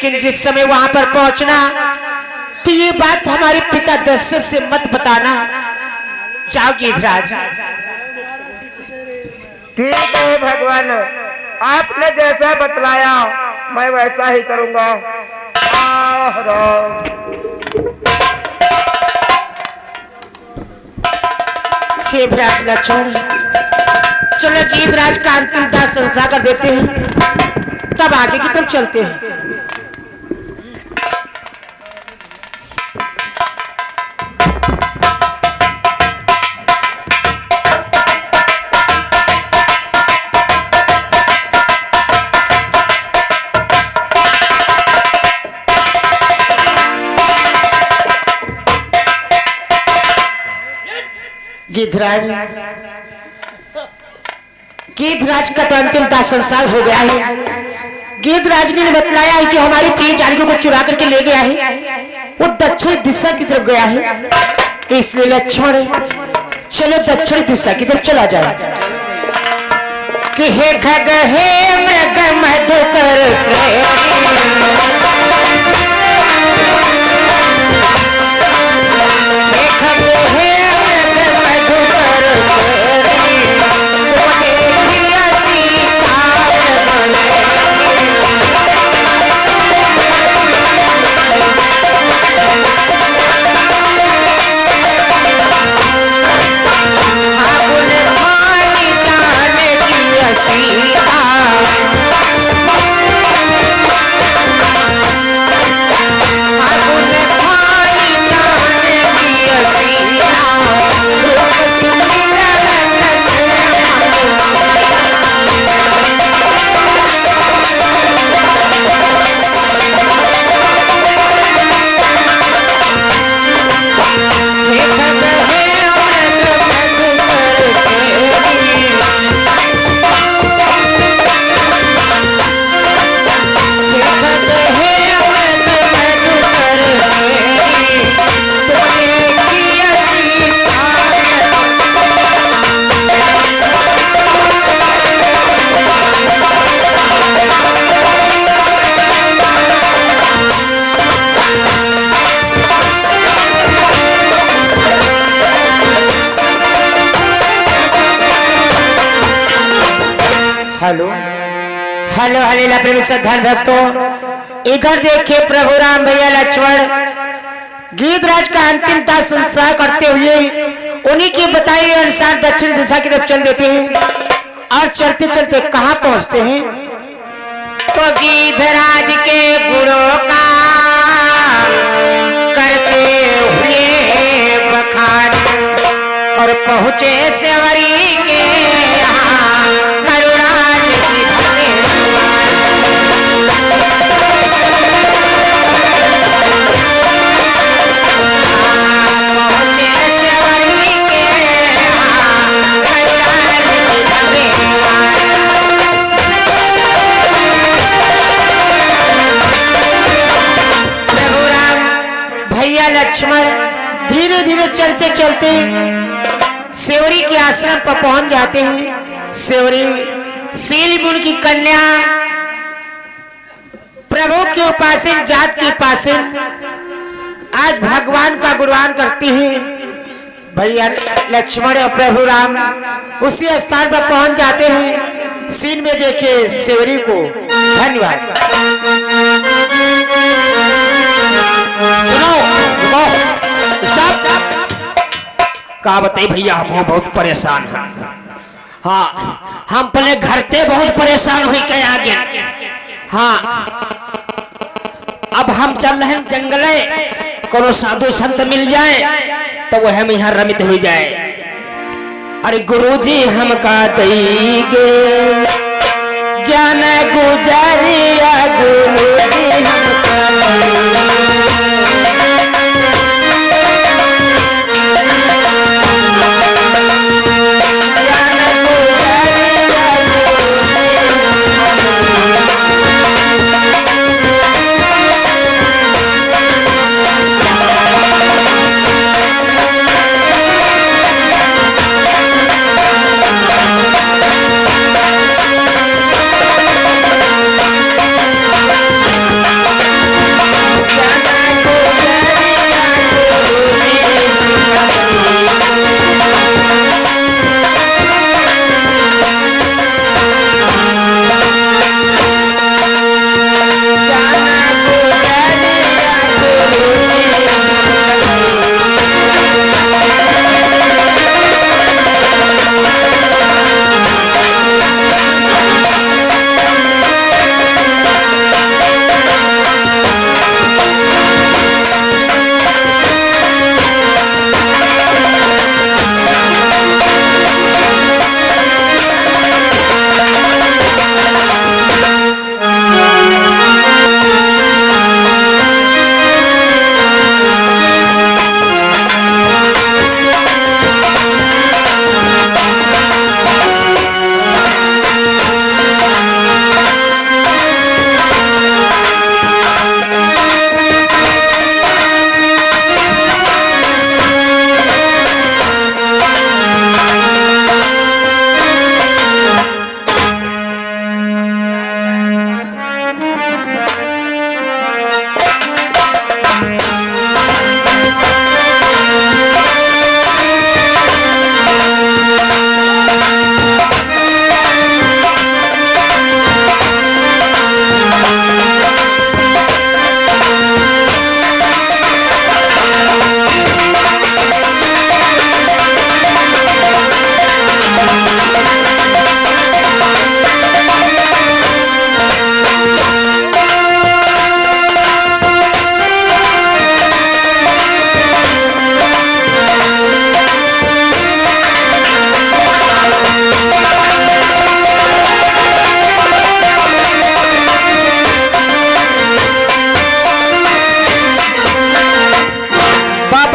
लेकिन जिस समय वहां पर पहुंचना तो ये बात हमारे पिता दशरथ से मत बताना। जाओ गीधराज। ठीक है भगवान, आपने जैसा बतलाया मैं वैसा ही करूंगा। हे भ्रात लक्ष्मण, चलो गीधराज का अंतिम दाह संस्कार कर देते हैं, तब आगे की तरफ चलते हैं। गीधराज का तो अंतिम दाह संस्कार हो गया है। गीधराज ने बतलाया है कि हमारी प्रिय जानकी को चुरा करके ले गया है, वो दक्षिण दिशा की तरफ गया है। इसलिए लक्ष्मण चलो दक्षिण दिशा की तरफ चला जाए। कि हे खग हे मृग मधुकर हेलो हेलो हलीला प्रेमी श्रद्धान भक्तों, इधर देखिए प्रभु राम भैया लक्ष्मण गीधराज का अंतिम दाह संस्कार करते हुए उन्हीं के बताए अनुसार दक्षिण दिशा की तरफ चल देते हैं। और चलते चलते कहां पहुंचते हैं तो गीधराज के गुणों का करते हुए बखान और पहुंचे सेवरी के लक्ष्मण धीरे धीरे चलते चलते सेवरी के आश्रम पर पहुंच जाते हैं। सेवरी सीलमुन की कन्या प्रभु के उपासन जात की उपासन आज भगवान का गुणगान करती है। भैया लक्ष्मण और प्रभु राम उसी स्थान पर पहुंच जाते हैं। सीन में देखे सेवरी को। धन्यवाद। सुनो स्टॉप। का बताइए भैया, हम बहुत परेशान हैं। हाँ, हम अपने घर पे बहुत परेशान हुई के आगे। हाँ, अब हम चल रहे हैं जंगले, कोनो साधु संत मिल जाए तो वह हम यहाँ रमित हो जाए। अरे गुरुजी हम का देंगे ज्ञान गुजारिया, गुरुजी हम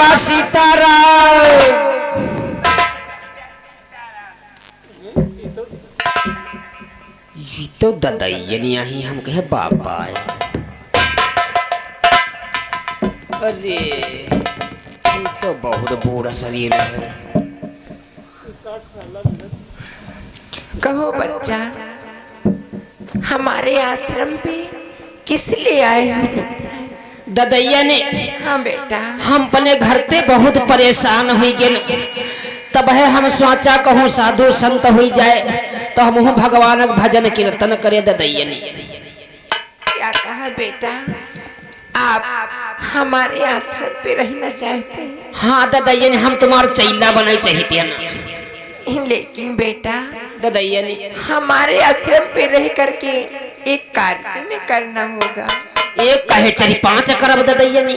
बाबा सीताराम। ये तो ददैयनिया ही हम कहे बाबा है। अरे ये तो बहुत बूढ़ा शरीर है। कहो बच्चा, हमारे आश्रम पे किस लिए आए हो? ददैया ने हाँ बेटा। हम अपने घर पे बहुत परेशान हुई गेल, तब है हम सोचा कहूँ साधु संत हुई जाए तो हम भगवान भजन कीर्तन करे। ददैया ने क्या कहा बेटा? आप हमारे आश्रम पे रहना चाहते हैं? हाँ ददैया ने, हम तुम्हारे चैला बनाई चाहते हैं ना। लेकिन बेटा ददैया ने हमारे आश्रम पे रह करके एक कार्य में करना होगा। एक कहे चरी 5 करब। ददैया ने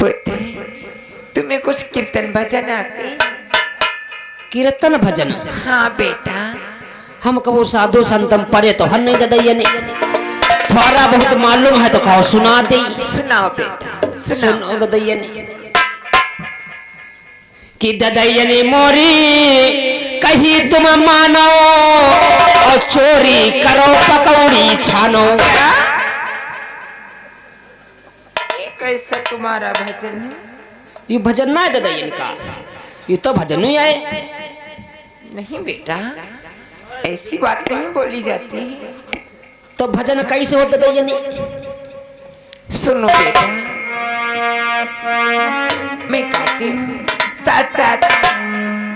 पुत्र, तुम्हें कुछ कीर्तन भजन आते? कीर्तन भजन? हाँ बेटा। हम कबो साधु संतम पढ़े तो हर नहीं। ददैया ने थोड़ा बहुत मालूम है तो कहो सुना दे। सुनाओ बेटा, सुनो ददैया ने कि ददैया ने मोरी कहीं तुम मानो और चोरी करो पकौड़ी छानो। ये कैसा तुम्हारा भजन है? ये भजन ना है ददैया का, ये तो भजन ही है। नहीं बेटा, ऐसी बात नहीं बोली जाती है। तो भजन कैसे हो ददैया ने? सुनो बेटा, मैं कहती हूँ, साथ साथ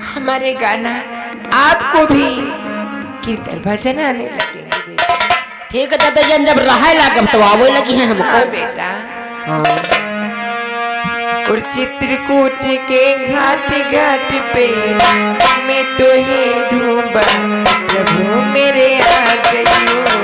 हमारे गाना आपको भी कीर्तन भजन आने लगेंगे बेटा। ठीक है ददैया, जब रहा लागब तो आवे लगी है हमको। हाँ बेटा। हाँ। और चित्रकूट के घाट घाट पे मैं तो ही ढूंढा, प्रभु मेरे आ गई हो।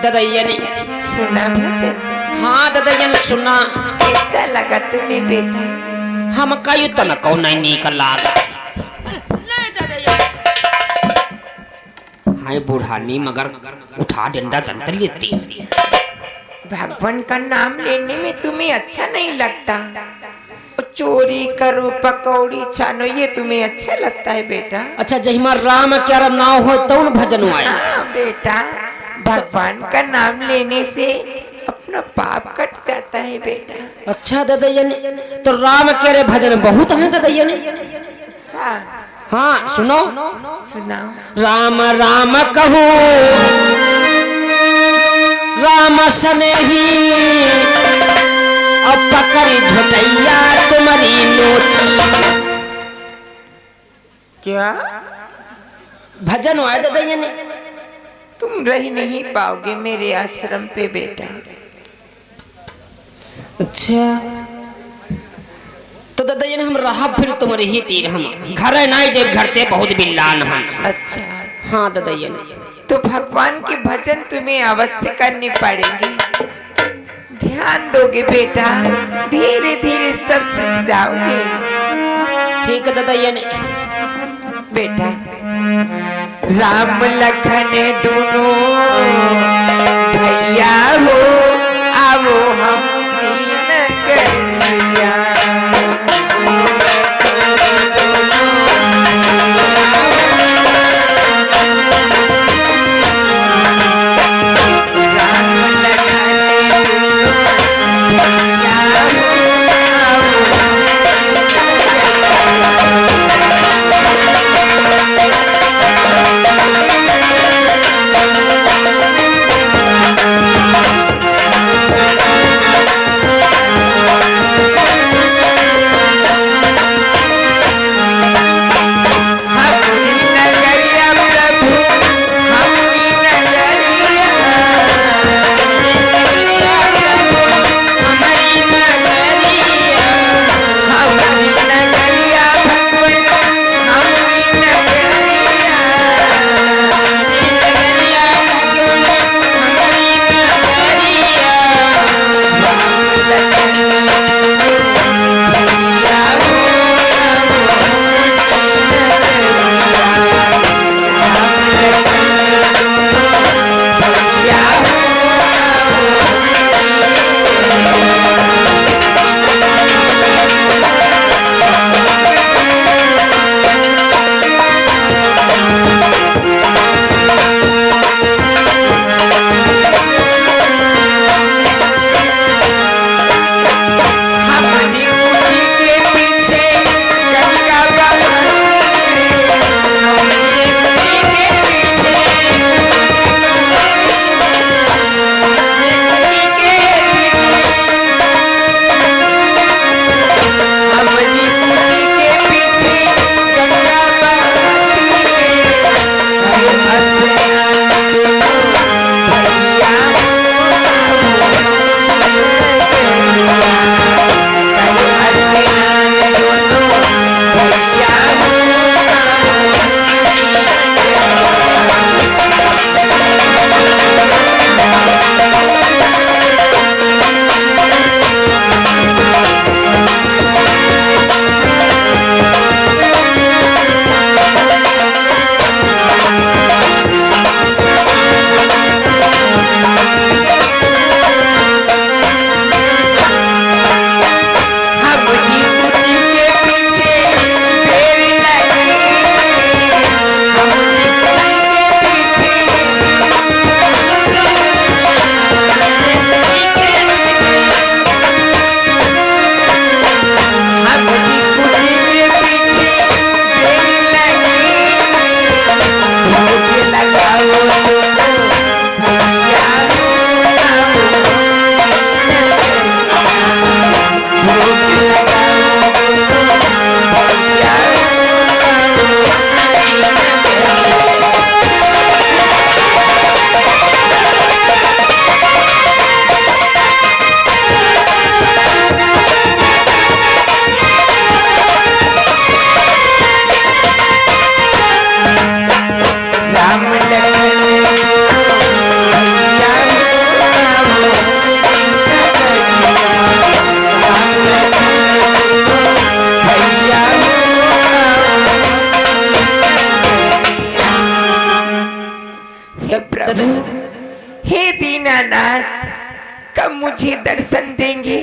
ददैया ने। सुना भजन? हाँ ददैया ने सुना। कैसा लगा तुम्हें बेटा? हम कई तन को नहीं निकला। हाय बूढ़ानी मगर उठा डंडा तंत्र लेती। भगवान का नाम लेने में तुम्हें अच्छा नहीं लगता? चोरी करो, पकौड़ी छानो, ये तुम्हें अच्छा लगता है बेटा? अच्छा जहिमा राम क्या नाव हो तो भजन आए। हाँ बेटा, भगवान का नाम लेने से अपना पाप कट जाता है बेटा। अच्छा ददैया ने, तो राम के रे भजन बहुत हैं ददैया ने। अच्छा हाँ सुनो। सुनाओ। राम राम कहू राम स्नेही, अब पकड़ी झुटैया तुम्हारी नोची। क्या भजन आए ददैया ने। तुम रह नहीं पाओगे मेरे आश्रम पे बेटा। अच्छा तो ददैया ने हम रहा फिर तुम्हारे ही तीर हम घर नहीं जब घरते बहुत बिल्लान हम। अच्छा हाँ ददैया ने। तो भगवान के भजन तुम्हें अवश्य करने पड़ेंगे। ध्यान दोगे बेटा, धीरे धीरे सब सीख जाओगे। ठीक है ददैया ने। बेटा, राम लखन दोनों भैया हो, आओ हम नगरिया। दर्शन देंगे।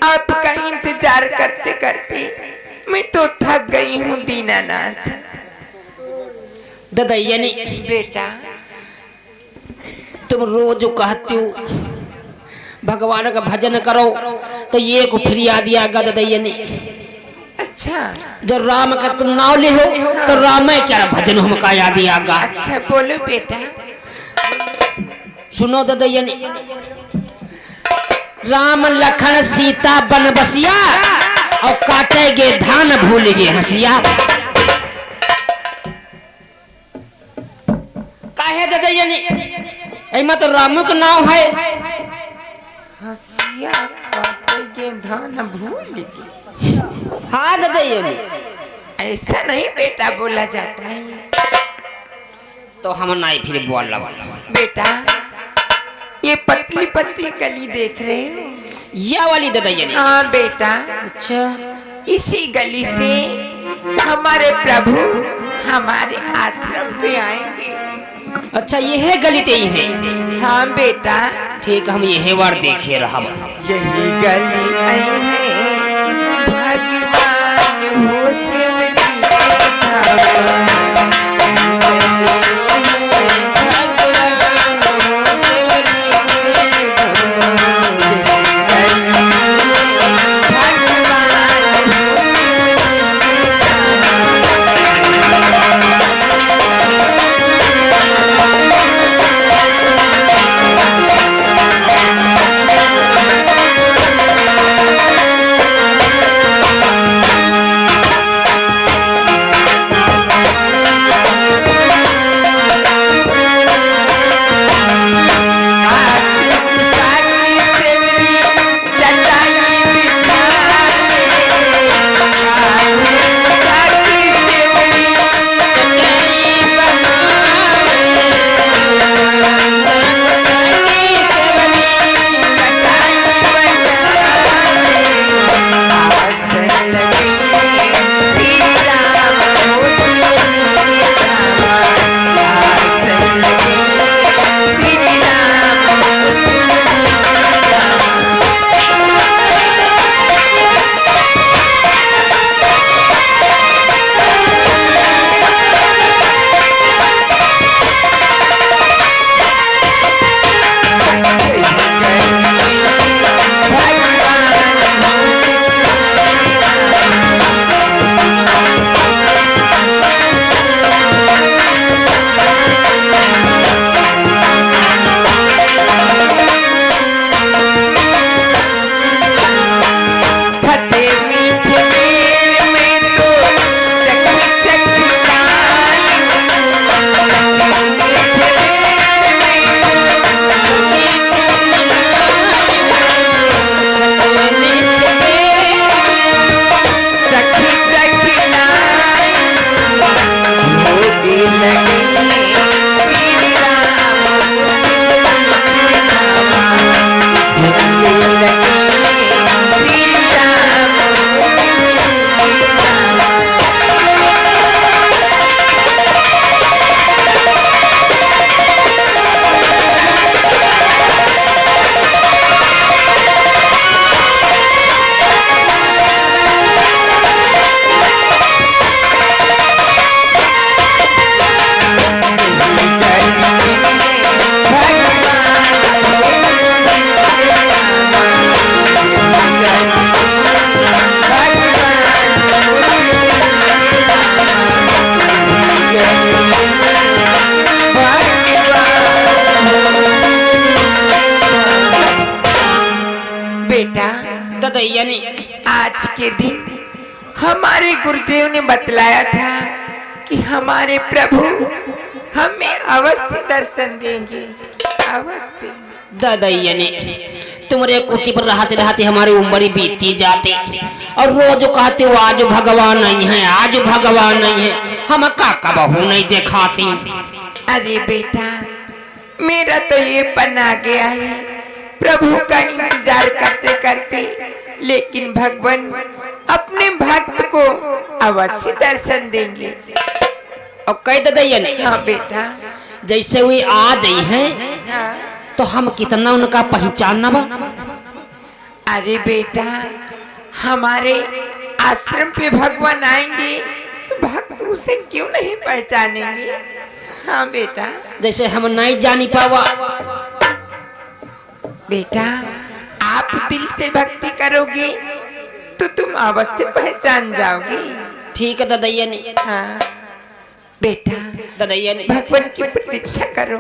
आपका इंतजार करते करते मैं तो थक गई हूँ दीनानाथ। ददैयनी बेटा तुम रोज कहती हो भगवान का भजन करो तो ये को फिर याद आएगा ददैयनी। अच्छा जब राम का तुम नाम ले हो तो राम क्या भजन हमका याद आएगा। अच्छा बोलो बेटा। सुनो ददैयनी, राम लखन सीता बन बसिया और काटेगे धान भूल गे हंसिया। काहे ददैयनी एमा तो राम का नाम है। हंसिया काटेगे धान भूल गे। हाँ ददैयनी ऐसा नहीं बेटा बोला जाता है। तो हम नहीं फिर बोल लगा। बेटा ये पतली पतली गली देख रहे हो? ये वाली ददैयनी? हाँ बेटा। अच्छा इसी गली से हमारे प्रभु हमारे आश्रम पे आएंगे। अच्छा यह गली ते ही है? हाँ बेटा ठीक हम यही बार देखे रहा। यही गली आई है भगवान हो सिमरी ददैयनी आज के दिन हमारे गुरुदेव ने बतलाया था कि हमारे प्रभु हमें अवश्य दर्शन देंगे। अवश्य ददैयनी तुम्हारे कुटी पर रहते रहते हमारी उम्र बीती जाती और रोज कहते हो आज भगवान नहीं है, आज भगवान नहीं है, हम काका बहू नहीं दिखाती। अरे बेटा मेरा तो ये पन आ गया है प्रभु का इंतजार करते करते, लेकिन भगवान अपने भक्त को अवश्य दर्शन देंगे। और कह ददैयनी हाँ बेटा। जैसे वे आ गई हैं हाँ। तो हम कितना उनका पहचानना बा? अरे बेटा, हमारे आश्रम पे भगवान आएंगे तो भक्त उसे क्यों नहीं पहचानेंगे? हाँ बेटा। जैसे हम नहीं जानी पावा। बेटा, आप दिल से भक्ति करोगे तो तुम अवश्य पहचान जाओगे। ठीक है ददैया ने। हाँ बेटा, ददैया ने। भगवान की प्रतीक्षा करो।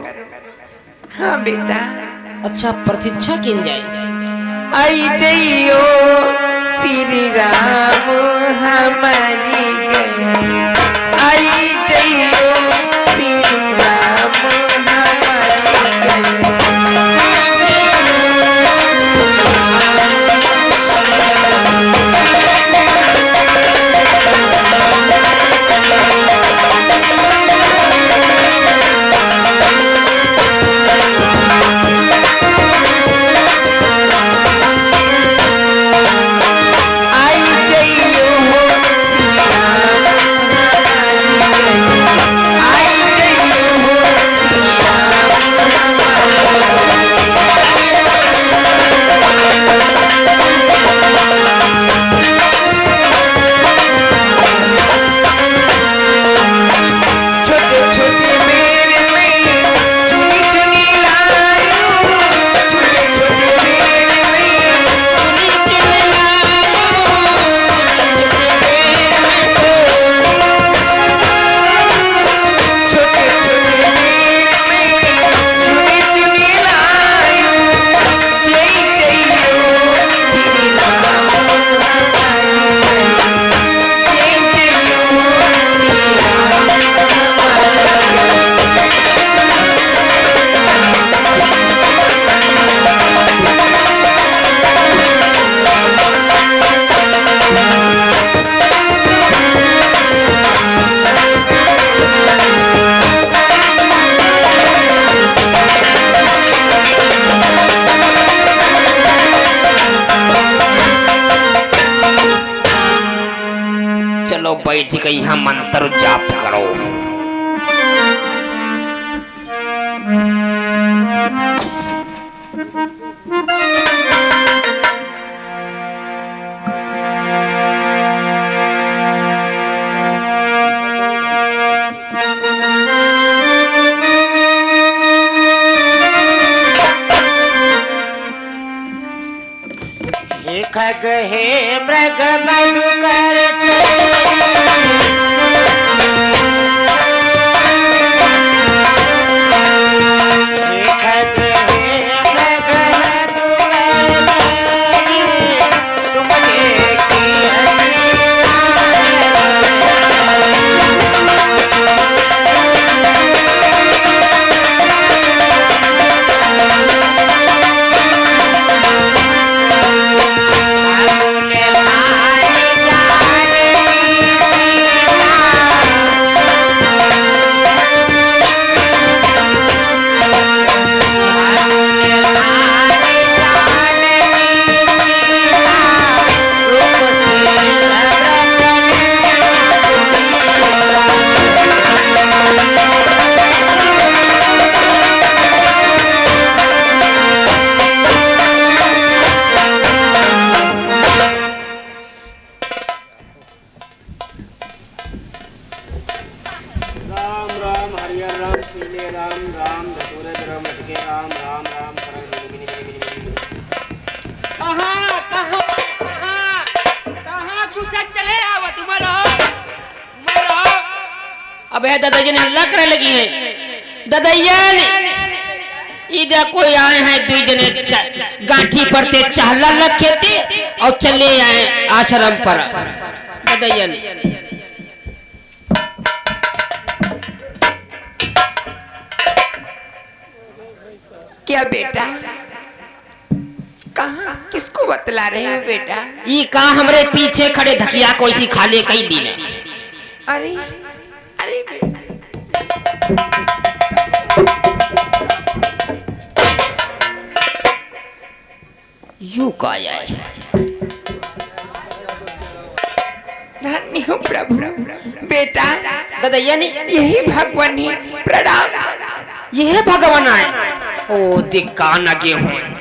हाँ बेटा। अच्छा, प्रतीक्षा की जाए। आई जइयो श्री राम हमारी गली, आई जइयो श्री राम हमारी गली। चलो बैठ के यहाँ मंत्र जाप करो। हे खग हे मृग मधुकर से अब है दादाजी ने हल्ला करे लगी है। दादाइया ने इधर कोई आए हैं, दो जने गांठी पड़ते चाहला रखे थे और चले आए आश्रम पर। दादाइया ने क्या बेटा, कहाँ किसको बतला रहे हो बेटा? ये कहा हमरे पीछे खड़े धकिया को इसी खाले कई दिन। अरे अरे बेटा, यू का आए। धन्य हो प्रभु। बेटा, दादाइया ने यही भगवान है, प्रणाम। यह भगवान आए। ओ दिक्का नगे हूँ।